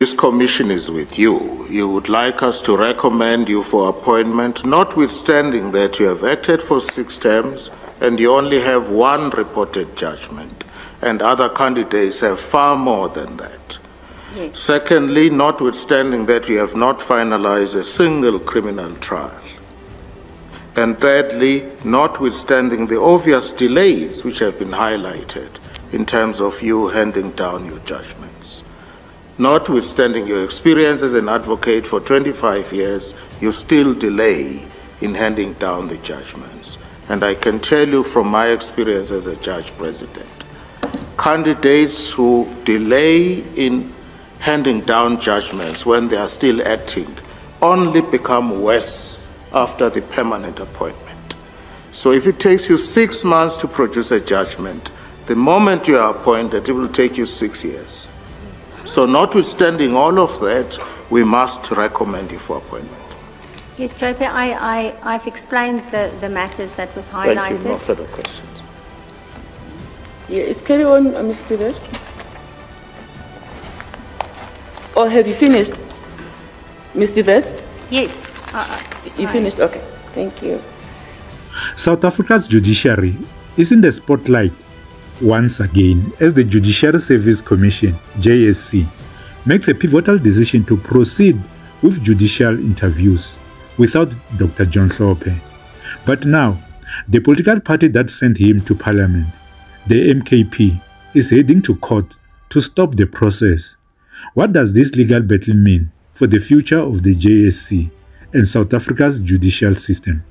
This commission is with you. You would like us to recommend you for appointment, notwithstanding that you have acted for 6 terms and you only have 1 reported judgment, and other candidates have far more than that. Yes. Secondly, notwithstanding that you have not finalized a single criminal trial. And thirdly, notwithstanding the obvious delays which have been highlighted in terms of you handing down your judgments. Notwithstanding your experience as an advocate for 25 years, you still delay in handing down the judgments. And I can tell you from my experience as a judge president, candidates who delay in handing down judgments when they are still acting only become worse after the permanent appointment. So if it takes you 6 months to produce a judgment, the moment you are appointed, it will take you 6 years. So notwithstanding all of that, we must recommend you for appointment. Yes, Hlophe, I've explained the matters that was highlighted. Thank you. No further questions. Yes, carry on, Ms. Stewart. Or have you finished, Ms. Stewart? Yes. You finished? Okay, thank you. South Africa's judiciary is in the spotlight once again as the Judicial Service Commission, JSC, makes a pivotal decision to proceed with judicial interviews without Dr. John Hlophe. But now, the political party that sent him to Parliament, the MKP, is heading to court to stop the process. What does this legal battle mean for the future of the JSC and South Africa's judicial system?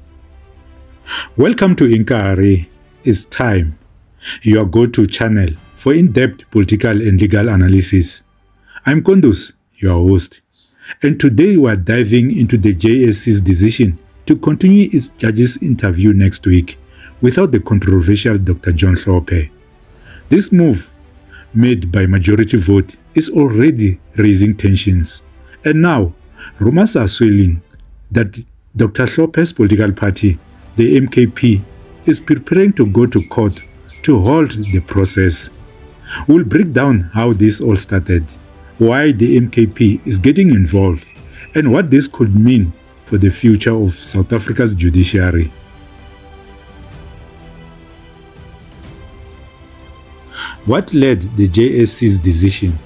Welcome to Inkari. It's time, your go-to channel for in-depth political and legal analysis. I'm Kondus, your host, and today we are diving into the JSC's decision to continue its judges' interview next week without the controversial Dr. John Hlophe. This move, made by majority vote, is already raising tensions, and now rumors are swirling that Dr. Hlophe's political party, the MKP, is preparing to go to court to halt the process. We'll break down how this all started, why the MKP is getting involved, and what this could mean for the future of South Africa's judiciary. What led the JSC's decision?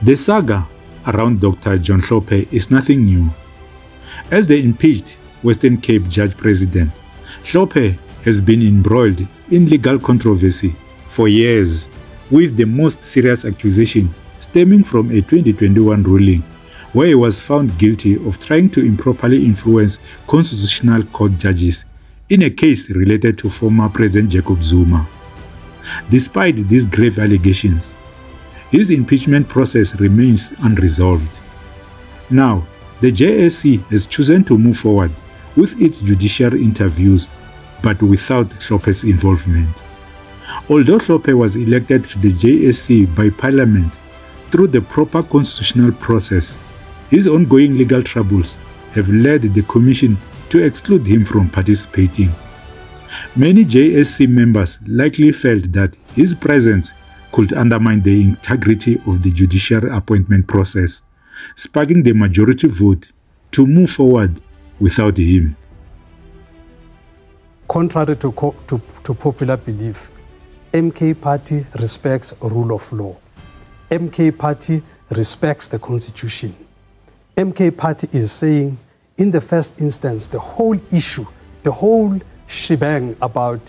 The saga around Dr. John Hlophe is nothing new. As the impeached Western Cape Judge President, Hlophe has been embroiled in legal controversy for years, with the most serious accusation stemming from a 2021 ruling where he was found guilty of trying to improperly influence constitutional court judges in a case related to former President Jacob Zuma. Despite these grave allegations, his impeachment process remains unresolved. Now, the JSC has chosen to move forward with its judicial interviews, but without Hlophe's involvement. Although Hlophe was elected to the JSC by Parliament through the proper constitutional process, his ongoing legal troubles have led the Commission to exclude him from participating. Many JSC members likely felt that his presence could undermine the integrity of the judicial appointment process, sparking the majority vote to move forward without him. Contrary to popular belief, MK Party respects rule of law. MK Party respects the Constitution. MK Party is saying, in the first instance, the whole issue, the whole shebang about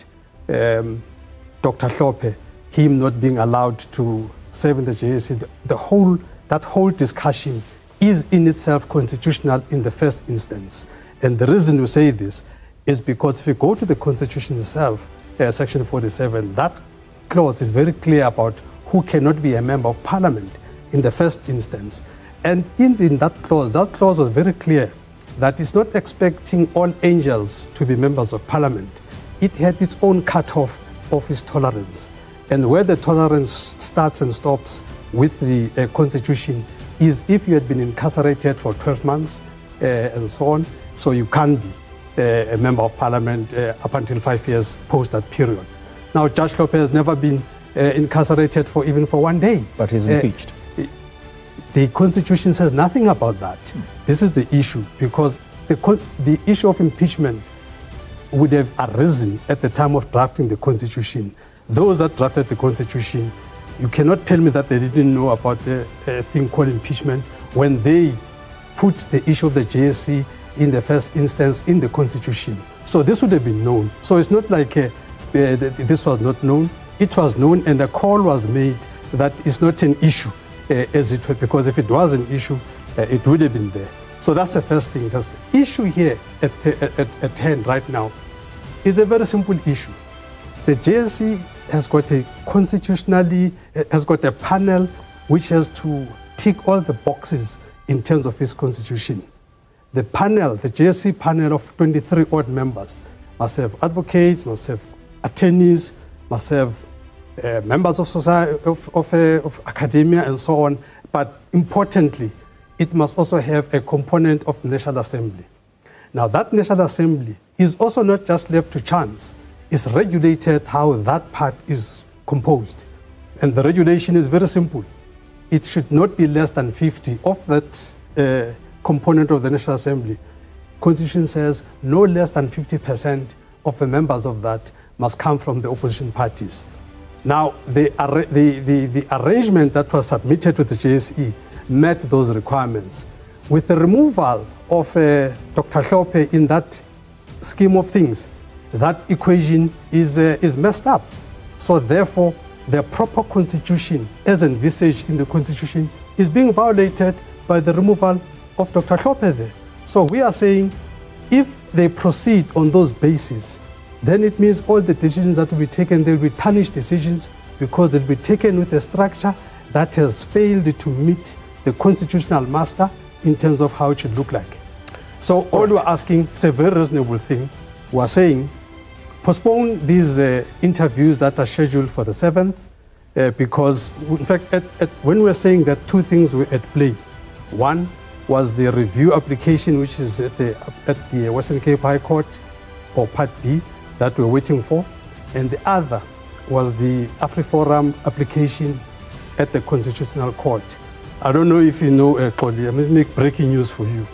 Dr. Hlophe, him not being allowed to serve in the JSC, that whole discussion is in itself constitutional in the first instance. And the reason we say this is because if you go to the Constitution itself, Section 47, that clause is very clear about who cannot be a member of Parliament in the first instance. And in that clause was very clear that it's not expecting all angels to be members of Parliament. It had its own cutoff of its tolerance. And where the tolerance starts and stops with the Constitution is if you had been incarcerated for 12 months and so on, so you can't be a member of Parliament up until 5 years post that period. Now, Judge Hlophe has never been incarcerated even for 1 day. But he's impeached. The Constitution says nothing about that. This is the issue, because the issue of impeachment would have arisen at the time of drafting the Constitution. Those that drafted the Constitution, you cannot tell me that they didn't know about the thing called impeachment when they put the issue of the JSC in the first instance in the Constitution. So this would have been known. So it's not like this was not known. It was known, and a call was made that it's not an issue as it were, because if it was an issue, it would have been there. So that's the first thing. That's the issue here at hand right now is a very simple issue. The JSC has got a panel which has to tick all the boxes in terms of its constitution. The panel, the JSC panel of 23 odd members, must have advocates, must have attorneys, must have members of society, of academia, and so on. But importantly, it must also have a component of the National Assembly. Now, that National Assembly is also not just left to chance. It's regulated how that part is composed. And the regulation is very simple. It should not be less than 50 of that component of the National Assembly. Constitution says no less than 50% of the members of that must come from the opposition parties. Now, the arrangement that was submitted to the JSE met those requirements. With the removal of Dr. Hlophe in that scheme of things, that equation is messed up. So therefore, the proper constitution, as envisaged in the constitution, is being violated by the removal of Dr. Hlophe there. So we are saying, if they proceed on those bases, then it means all the decisions that will be taken, they'll be tarnished decisions, because they'll be taken with a structure that has failed to meet the constitutional master in terms of how it should look like. So all we're asking is a very reasonable thing. We're saying, postpone these interviews that are scheduled for the 7th, because in fact, when we're saying that two things were at play, one was the review application, which is at the Western Cape High Court, or Part B, that we're waiting for, and the other was the AfriForum application at the Constitutional Court. I don't know if you know, Xoli, I'm going to make breaking news for you.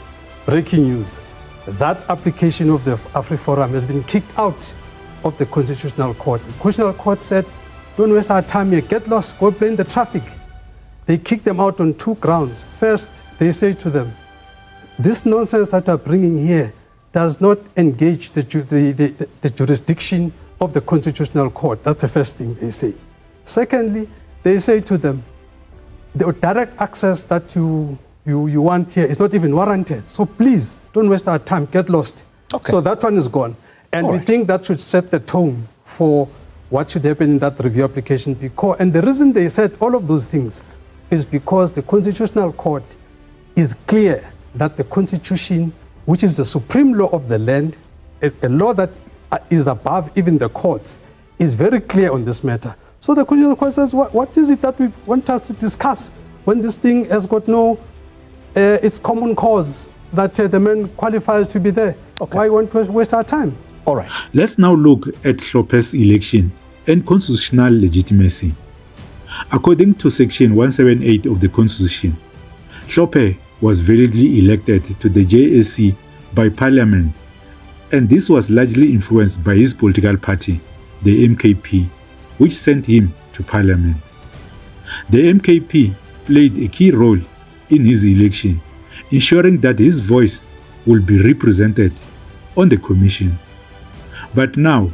Breaking news. That application of the AfriForum has been kicked out of the Constitutional Court. The Constitutional Court said, don't waste our time here, get lost, go play in the traffic. They kicked them out on two grounds. First, they say to them, this nonsense that you're bringing here does not engage the jurisdiction of the Constitutional Court. That's the first thing they say. Secondly, they say to them, the direct access that you want here is not even warranted. So please, don't waste our time, get lost. Okay. So that one is gone. And we think that should set the tone for what should happen in that review application. And the reason they said all of those things is because the Constitutional Court is clear that the Constitution, which is the supreme law of the land, a law that is above even the courts, is very clear on this matter. So the Constitutional Court says, what is it that we want us to discuss when this thing has got no, it's common cause that the man qualifies to be there? Okay. Why want to waste our time? All right. Let's now look at Hlophe's election and constitutional legitimacy. According to Section 178 of the Constitution, Hlophe was validly elected to the JSC by Parliament, and this was largely influenced by his political party, the MKP, which sent him to Parliament. The MKP played a key role in his election, ensuring that his voice will be represented on the Commission. But now,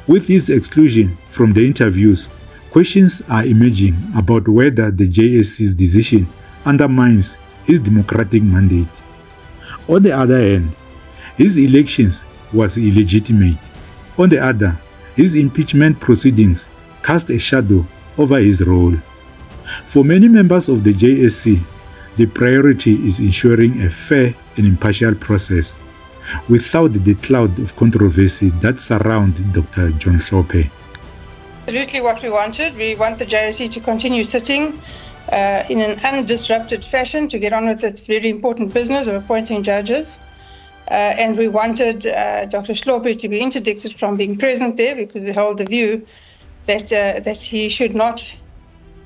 with his exclusion from the interviews, questions are emerging about whether the JSC's decision undermines his democratic mandate. On the other hand, his elections was illegitimate. On the other, his impeachment proceedings cast a shadow over his role. For many members of the JSC, the priority is ensuring a fair and impartial process without the cloud of controversy that surrounds Dr. John Hlophe. Absolutely what we wanted. We want the JSC to continue sitting in an undisrupted fashion to get on with its very important business of appointing judges. And we wanted Dr. Hlophe to be interdicted from being present there, because we hold the view that he should not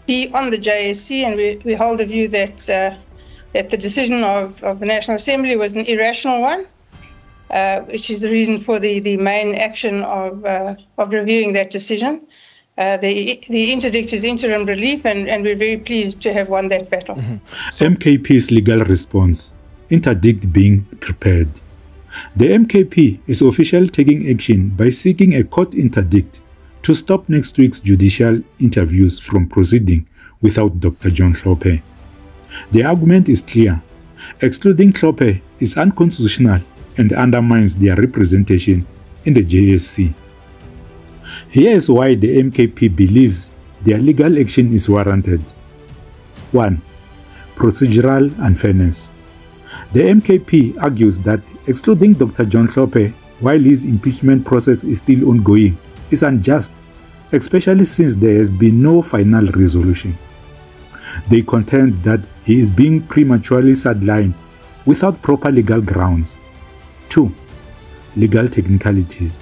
be on the JSC, and we hold the view that that the decision of the National Assembly was an irrational one, which is the reason for the main action of reviewing that decision. The interdict is interim relief, and we're very pleased to have won that battle. MKP's legal response, interdict being prepared. The MKP is officially taking action by seeking a court interdict to stop next week's judicial interviews from proceeding without Dr. John Hlophe. The argument is clear. Excluding Hlophe is unconstitutional and undermines their representation in the JSC. Here is why the MKP believes their legal action is warranted. 1. Procedural unfairness. The MKP argues that excluding Dr. John Hlophe while his impeachment process is still ongoing is unjust, especially since there has been no final resolution. They contend that he is being prematurely sidelined without proper legal grounds. 2. Legal technicalities.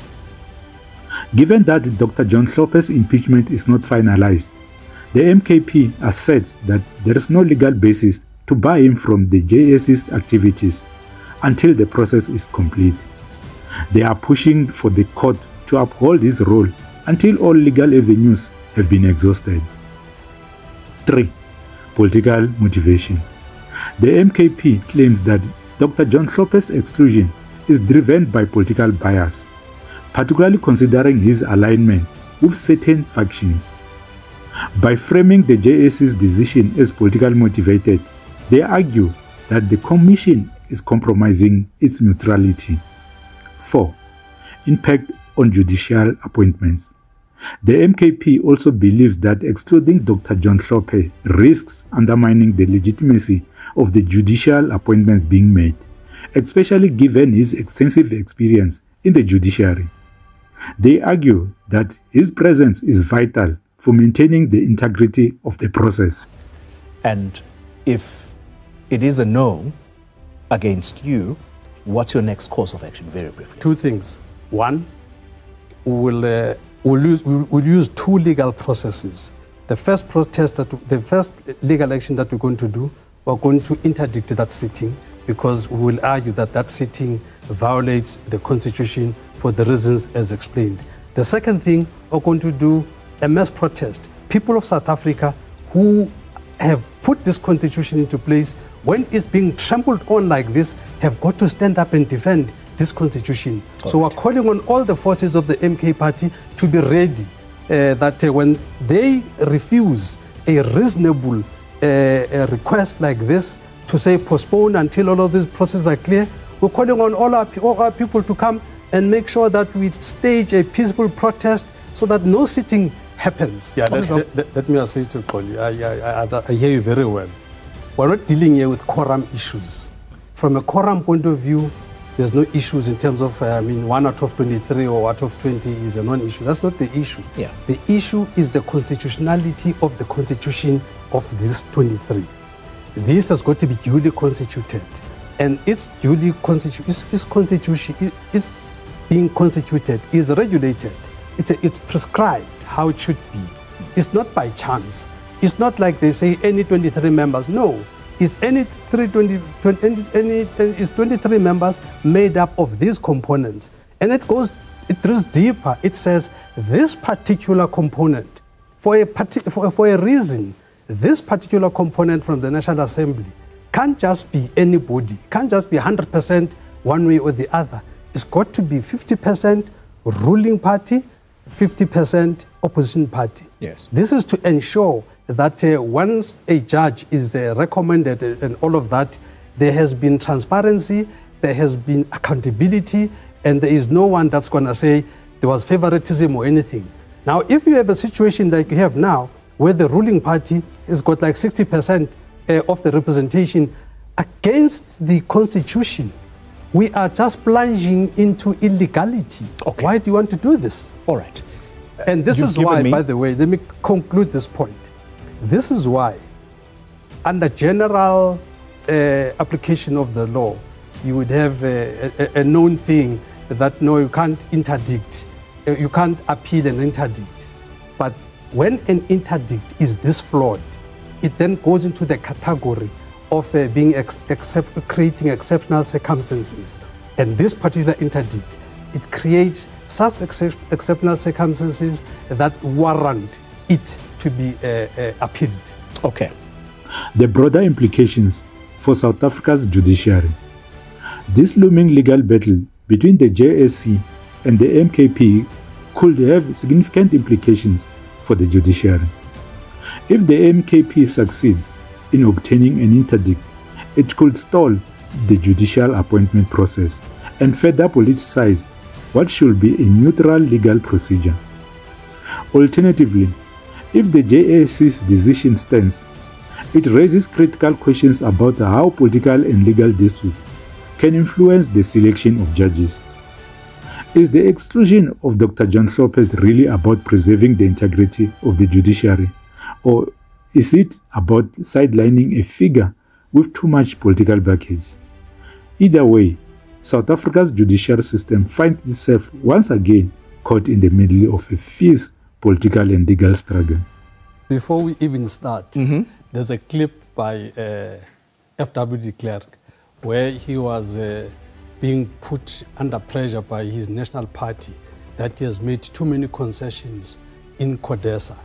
Given that Dr. John Hlophe's impeachment is not finalized, the MKP asserts that there is no legal basis to bar him from the JSC's activities until the process is complete. They are pushing for the court to uphold his role until all legal avenues have been exhausted. 3. Political motivation. The MKP claims that Dr. John Hlophe's exclusion is driven by political bias, particularly considering his alignment with certain factions. By framing the JSC's decision as politically motivated, they argue that the Commission is compromising its neutrality. 4. Impact on judicial appointments. The MKP also believes that excluding Dr. John Hlophe risks undermining the legitimacy of the judicial appointments being made, especially given his extensive experience in the judiciary. They argue that his presence is vital for maintaining the integrity of the process. And if it is a no against you, what's your next course of action, very briefly? 2 things. 1, we'll use 2 legal processes. The first legal action that we're going to do, we're going to interdict that sitting, because we will argue that that sitting violates the Constitution for the reasons as explained. The second thing, we're going to do a mass protest. People of South Africa who have put this Constitution into place, when it's being trampled on like this, have got to stand up and defend this Constitution. So we're calling on all the forces of the MK party to be ready, that when they refuse a reasonable request like this, to say postpone until all of these processes are clear, we're calling on all our people to come and make sure that we stage a peaceful protest so that no sitting happens. Yeah, let me say to Collie, I hear you very well. We're not dealing here with quorum issues. From a quorum point of view, there's no issues in terms of, 1 out of 23 or out of 20 is a non-issue. That's not the issue. Yeah. The issue is the constitutionality of the Constitution of this 23. This has got to be duly constituted. And it's duly constituted, it's being constituted, is regulated. It's prescribed how it should be. It's not by chance. It's not like they say any 23 members. No, it's any 23 members made up of these components. And it goes deeper. It says this particular component, for a reason, this particular component from the National Assembly can't just be anybody, can't just be 100% one way or the other. It's got to be 50% ruling party, 50% opposition party. Yes. This is to ensure that once a judge is recommended and all of that, there has been transparency, there has been accountability, and there is no one that's going to say there was favoritism or anything. Now, if you have a situation like you have now, where the ruling party has got like 60% of the representation against the Constitution, we are just plunging into illegality. Okay. Why do you want to do this? All right. And this is why, by the way, let me conclude this point. This is why, under general application of the law, you would have a known thing that no, you can't interdict, you can't appeal and interdict. But when an interdict is this flawed, it then goes into the category of creating exceptional circumstances. And this particular interdict, it creates such exceptional circumstances that warrant it to be appealed. Okay. The broader implications for South Africa's judiciary. This looming legal battle between the JSC and the MKP could have significant implications for the judiciary. If the MKP succeeds in obtaining an interdict, it could stall the judicial appointment process and further politicize what should be a neutral legal procedure. Alternatively, if the JSC's decision stands, it raises critical questions about how political and legal disputes can influence the selection of judges. Is the exclusion of Dr. John Hlophe really about preserving the integrity of the judiciary, or is it about sidelining a figure with too much political baggage? Either way, South Africa's judicial system finds itself once again caught in the middle of a fierce political and legal struggle. Before we even start, there's a clip by F.W. de Klerk where he was being put under pressure by his national party that he has made too many concessions in CODESA.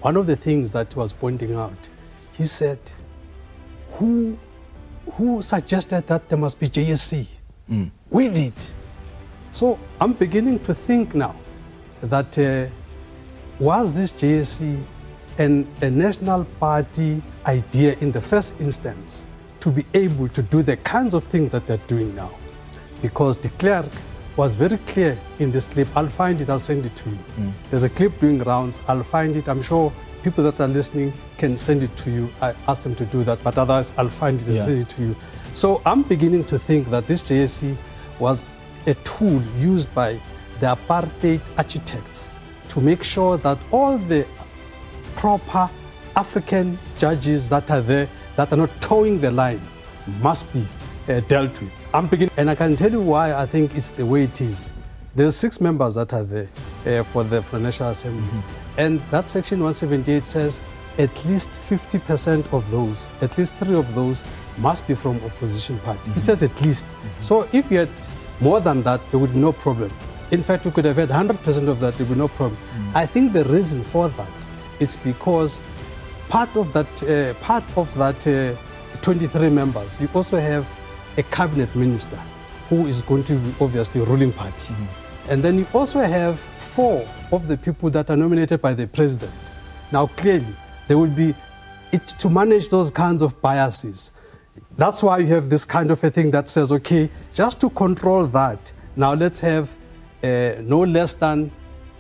One of the things that he was pointing out, he said, who suggested that there must be JSC? We did. So I'm beginning to think now that was this JSC a national party idea in the first instance to be able to do the kinds of things that they're doing now? Because de Klerk was very clear in this clip. I'll find it, I'll send it to you. There's a clip doing rounds, I'll find it. I'm sure people that are listening can send it to you. I asked them to do that, but otherwise I'll find it and send it to you. So I'm beginning to think that this JSC was a tool used by the apartheid architects to make sure that all the proper African judges that are there, that are not towing the line, must be dealt with. I'm beginning, and I can tell you why I think it's the way it is. There's 6 members that are there for the National Assembly. And that section 178 says at least 50% of those, at least 3 of those, must be from opposition party. It says at least. So if you had more than that, there would be no problem. In fact, we could have had 100% of that, there would be no problem. I think the reason for that, it's because part of that 23 members, you also have a cabinet minister who is going to be obviously ruling party. And then you also have 4 of the people that are nominated by the president. Now clearly, there would be, to manage those kinds of biases. That's why you have this kind of a thing that says, okay, just to control that, now let's have no less than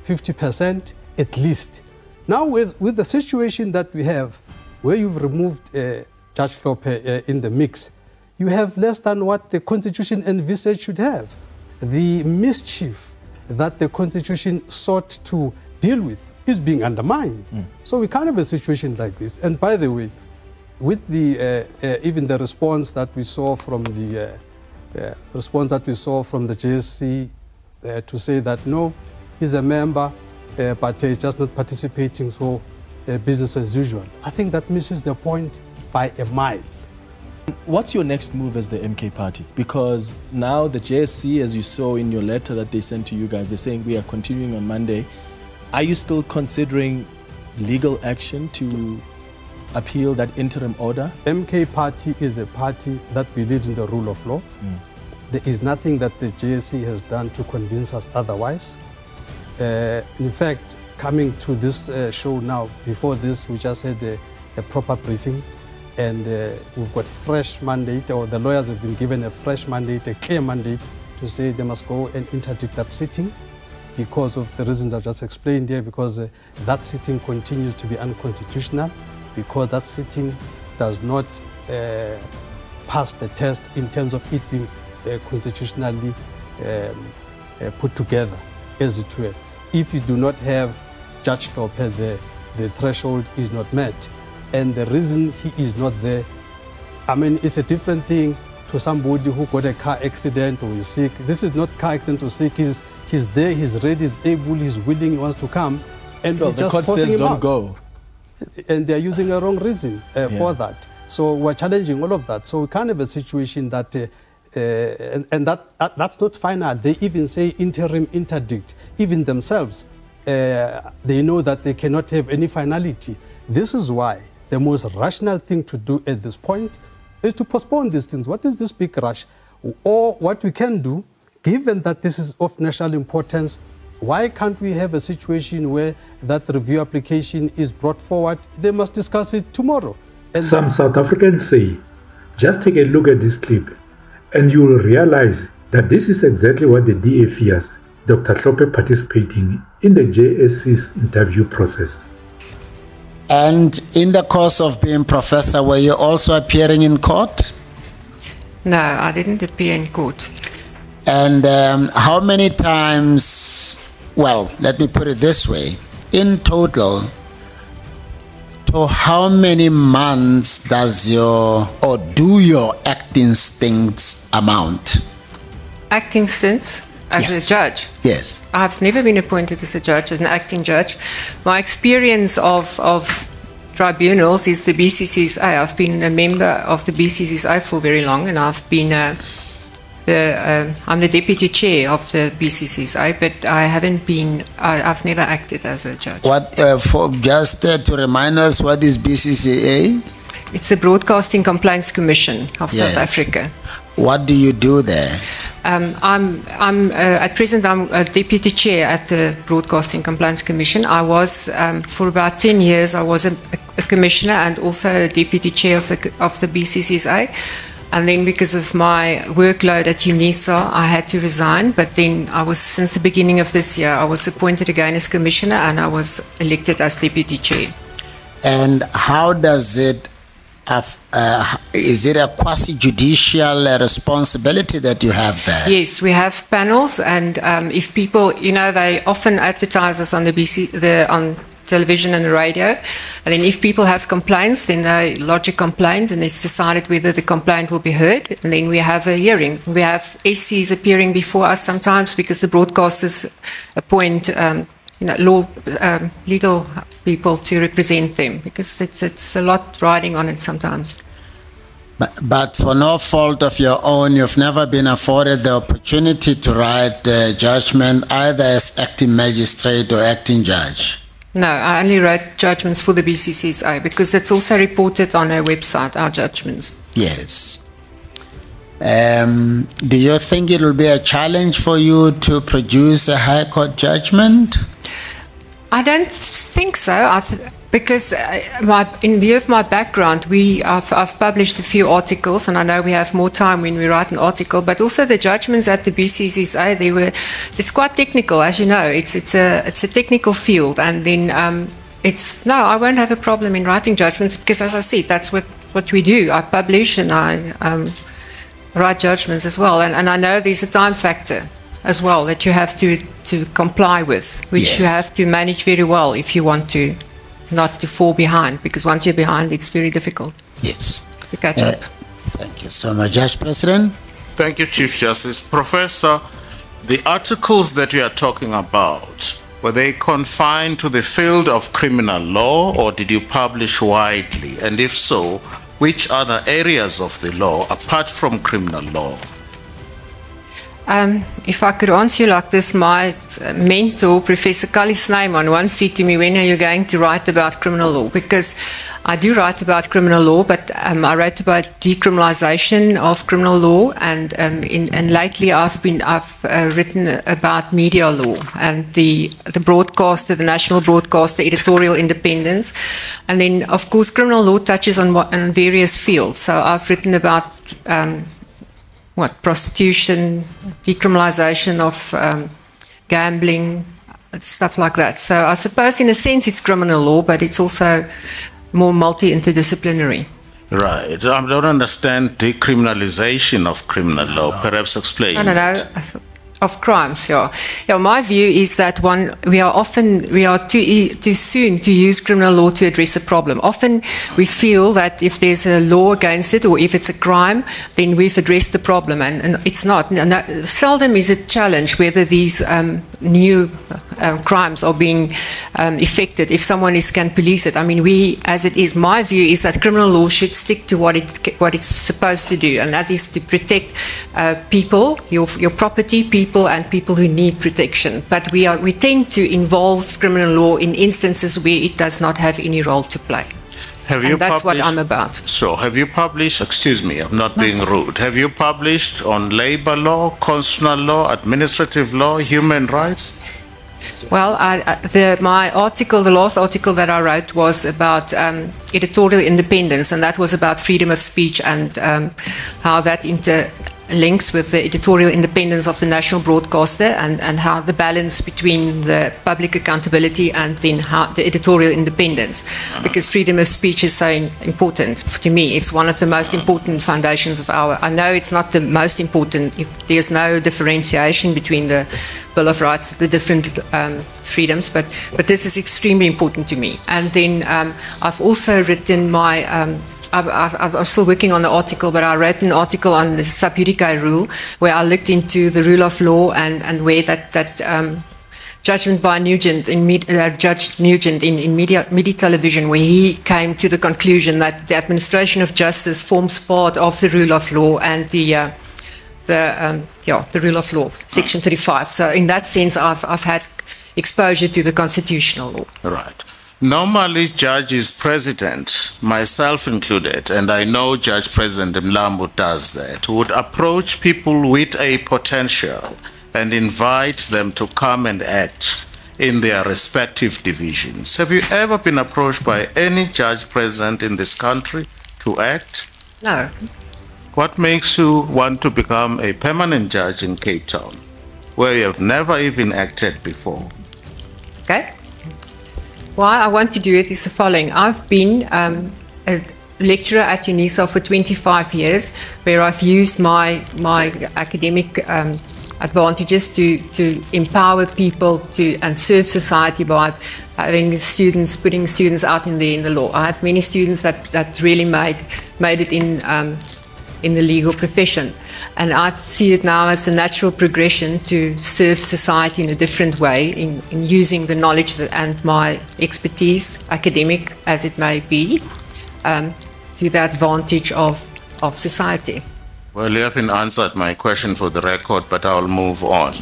50% at least. Now with the situation that we have, where you've removed Judge Hlophe in the mix, you have less than what the Constitution envisaged should have. The mischief that the Constitution sought to deal with is being undermined. So we can't have a situation like this. And by the way, with the even the response that we saw from the JSC to say that no, he's a member, but he's just not participating, so business as usual. I think that misses the point by a mile. What's your next move as the MK party? Because now the JSC, as you saw in your letter that they sent to you guys, they're saying we are continuing on Monday. Are you still considering legal action to appeal that interim order? MK party is a party that believes in the rule of law. There is nothing that the JSC has done to convince us otherwise. In fact, coming to this show now, before this, we just had a proper briefing. And we've got fresh mandate, or the lawyers have been given a fresh mandate, a clear mandate to say they must go and interdict that sitting because of the reasons I've just explained here, because that sitting continues to be unconstitutional, because that sitting does not pass the test in terms of it being constitutionally put together, as it were. If you do not have Judge Hlophe there, the threshold is not met. And the reason he is not there, I mean, it's a different thing to somebody who got a car accident or is sick. This is not car accident or sick. He's there, he's ready, he's able, he's willing, he wants to come. and Well, we're the just court forcing says him don't out. go. And they're using a wrong reason for that. So we're challenging all of that. So we can't have a situation that, and that's not final. They even say interim interdict. Even themselves, they know that they cannot have any finality. This is why the most rational thing to do at this point is to postpone these things. What is this big rush? Or what we can do, given that this is of national importance, why can't we have a situation where that review application is brought forward? They must discuss it tomorrow. And some South Africans say, just take a look at this clip and you will realize that this is exactly what the DA fears, Dr. Hlophe participating in the JSC's interview process. And in the course of being professor, were you also appearing in court? No, I didn't appear in court. And how many times, well, let me put it this way, in total, to how many months does do your acting stints amount? Acting stints? As a judge? Yes. I've never been appointed as a judge, as an acting judge. My experience of tribunals is the BCCSA. I've been a member of the BCCSA for very long, and I've been I'm the deputy chair of the BCCSA, but I haven't been. I've never acted as a judge. What to remind us, what is BCCA? It's the Broadcasting Complaints Commission of South Africa. What do you do there? At present, I'm a deputy chair at the Broadcasting Complaints Commission. I was, for about 10 years, I was a commissioner and also a deputy chair of the BCCSA. And then because of my workload at UNISA, I had to resign. But then since the beginning of this year, I was appointed again as commissioner and I was elected as deputy chair. And how does it is it a quasi-judicial responsibility that you have there? Yes, we have panels, and if people, they often advertise us on on television and the radio, and then if people have complaints, then they lodge a complaint, and it's decided whether the complaint will be heard, and then we have a hearing. We have SCs appearing before us sometimes because the broadcasters appoint legal people to represent them, because it's a lot riding on it sometimes. But for no fault of your own, you've never been afforded the opportunity to write judgment either as acting magistrate or acting judge? No, I only wrote judgments for the BCCSA because that's also reported on our website, our judgments. Yes. Do you think it will be a challenge for you to produce a High Court judgment? I don't think so, because in view of my background, I've published a few articles, and I know we have more time when we write an article, but also the judgments at the BCCSA, it's quite technical, as you know. It's a technical field, and then I won't have a problem in writing judgments because, as I said, that's what we do. I publish and I write judgments as well, and I know there's a time factor as well that you have to comply with, which you have to manage very well if you want to not to fall behind, because once you're behind, it's very difficult. Yes. To catch up. Thank you so much, Judge President. Thank you, Chief Justice. Professor, the articles that we are talking about, were they confined to the field of criminal law, or did you publish widely? And if so, which other areas of the law apart from criminal law? If I could answer you like this, my mentor, Professor Kali Snyman, once said to me, when are you going to write about criminal law? Because I do write about criminal law, but I wrote about decriminalization of criminal law, and lately I've written about media law and the broadcaster, the national broadcaster, editorial independence, and then of course criminal law touches on various fields. So I've written about prostitution, decriminalization of gambling, stuff like that. So I suppose in a sense it's criminal law, but it's also more multi-interdisciplinary. Right. I don't understand decriminalization of criminal law. Perhaps explain. No. Of crimes, yeah. My view is that we are too soon to use criminal law to address a problem. Often we feel that if there's a law against it, or if it's a crime, then we've addressed the problem, and it's not. Seldom is it challenged whether these new crimes are being effected, if someone can police it. I mean, as it is, my view is that criminal law should stick to what it's supposed to do, and that is to protect people, your property, people, and people who need protection. But we tend to involve criminal law in instances where it does not have any role to play. That's what I'm about. So, have you published, excuse me, I'm not being rude, have you published on labor law, constitutional law, administrative law, human rights? Well, my article, the last article that I wrote was about editorial independence, and that was about freedom of speech and how that interlinks with the editorial independence of the national broadcaster, and how the balance between the public accountability and then how the editorial independence. Because freedom of speech is so important to me. It's one of the most important foundations of I know it's not the most important. There's no differentiation between the Bill of Rights, the different freedoms, but this is extremely important to me. And then I've also written I'm still working on the article, but I wrote an article on the sub judice rule, where I looked into the rule of law and where that judgment by Judge Nugent in media television, where he came to the conclusion that the administration of justice forms part of the rule of law and the rule of law, Section 35. So in that sense, I've had exposure to the constitutional law. Right. Normally, judges, president, myself included, and I know Judge President Mlambo does that, would approach people with a potential and invite them to come and act in their respective divisions. Have you ever been approached by any judge president in this country to act? No. What makes you want to become a permanent judge in Cape Town, where you have never even acted before? Okay. Why I want to do it is the following. I've been a lecturer at UNISA for 25 years, where I've used my academic advantages to empower people and serve society by having putting students out in the law. I have many students that really made it in the legal profession. And I see it now as a natural progression to serve society in a different way, in using the knowledge and my expertise, academic as it may be, to the advantage of society. Well, you haven't answered my question for the record, but I'll move on.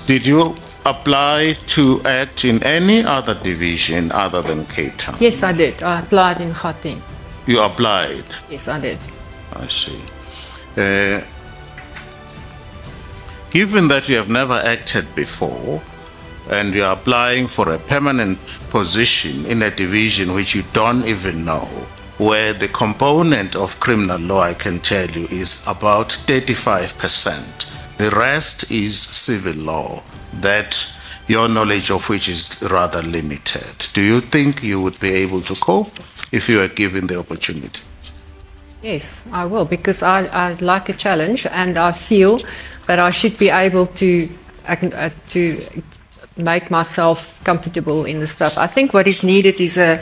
Did you apply to act in any other division other than Cape Town? Yes, I did. I applied in Gauteng. You applied? Yes, I did. I see. Given that you have never acted before and you are applying for a permanent position in a division which you don't even know, where the component of criminal law, I can tell you, is about 35%. The rest is civil law, that your knowledge of which is rather limited. Do you think you would be able to cope if you were given the opportunity? Yes, I will, because I like a challenge, and I feel that I should be able to make myself comfortable in the stuff. I think what is needed is a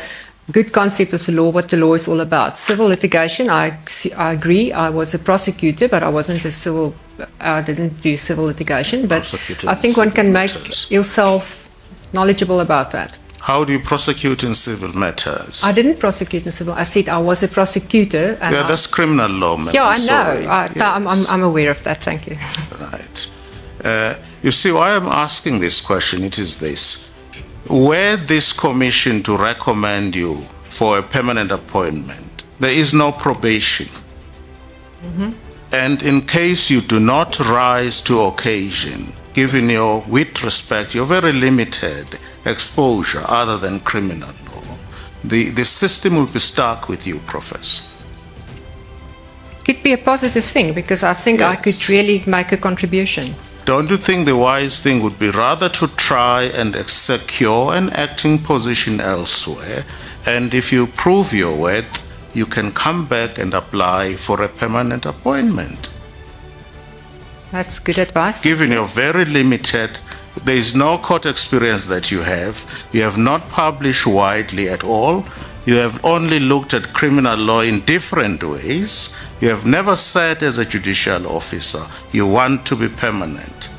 good concept of the law, what the law is all about. Civil litigation, I agree. I was a prosecutor, but I didn't do civil litigation. But I think one can make yourself knowledgeable about that. How do you prosecute in civil matters? I didn't prosecute in civil. I said I was a prosecutor. And yeah, that's criminal law, ma'am. Yeah, I know. Yes. I'm aware of that. Thank you. Right. You see, why I'm asking this question, it is this. Were this commission to recommend you for a permanent appointment, there is no probation. Mm-hmm. And in case you do not rise to occasion, given your, with respect, your very limited exposure other than criminal law, the system will be stuck with you, Professor. Could be a positive thing, because I think yes. I could really make a contribution. Don't you think the wise thing would be rather to try and secure an acting position elsewhere, and if you prove your worth, you can come back and apply for a permanent appointment? That's good advice. Given your very limited, there is no court experience that you have not published widely at all, you have only looked at criminal law in different ways, you have never sat as a judicial officer, you want to be permanent.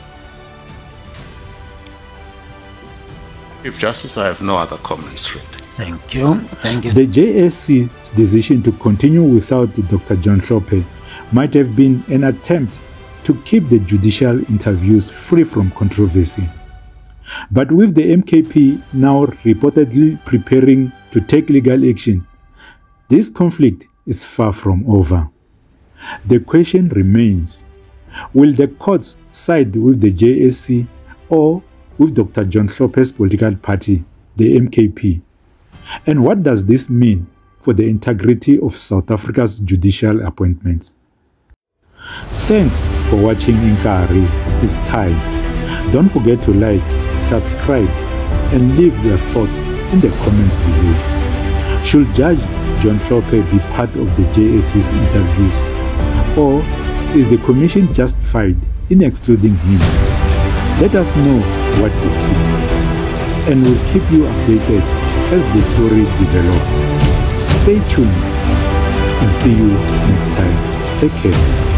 Chief Justice, I have no other comments really. Thank you. Thank you. The JSC's decision to continue without Dr. John Hlophe might have been an attempt to keep the judicial interviews free from controversy. But with the MKP now reportedly preparing to take legal action, this conflict is far from over. The question remains, will the courts side with the JSC or with Dr. John Hlophe's political party, the MKP? And what does this mean for the integrity of South Africa's judicial appointments? Thanks for watching Inkari. It's time. Don't forget to like, subscribe, and leave your thoughts in the comments below. Should Judge John Hlophe be part of the JSC's interviews? Or is the Commission justified in excluding him? Let us know what you think, and we'll keep you updated as the story develops. Stay tuned and see you next time. Take care.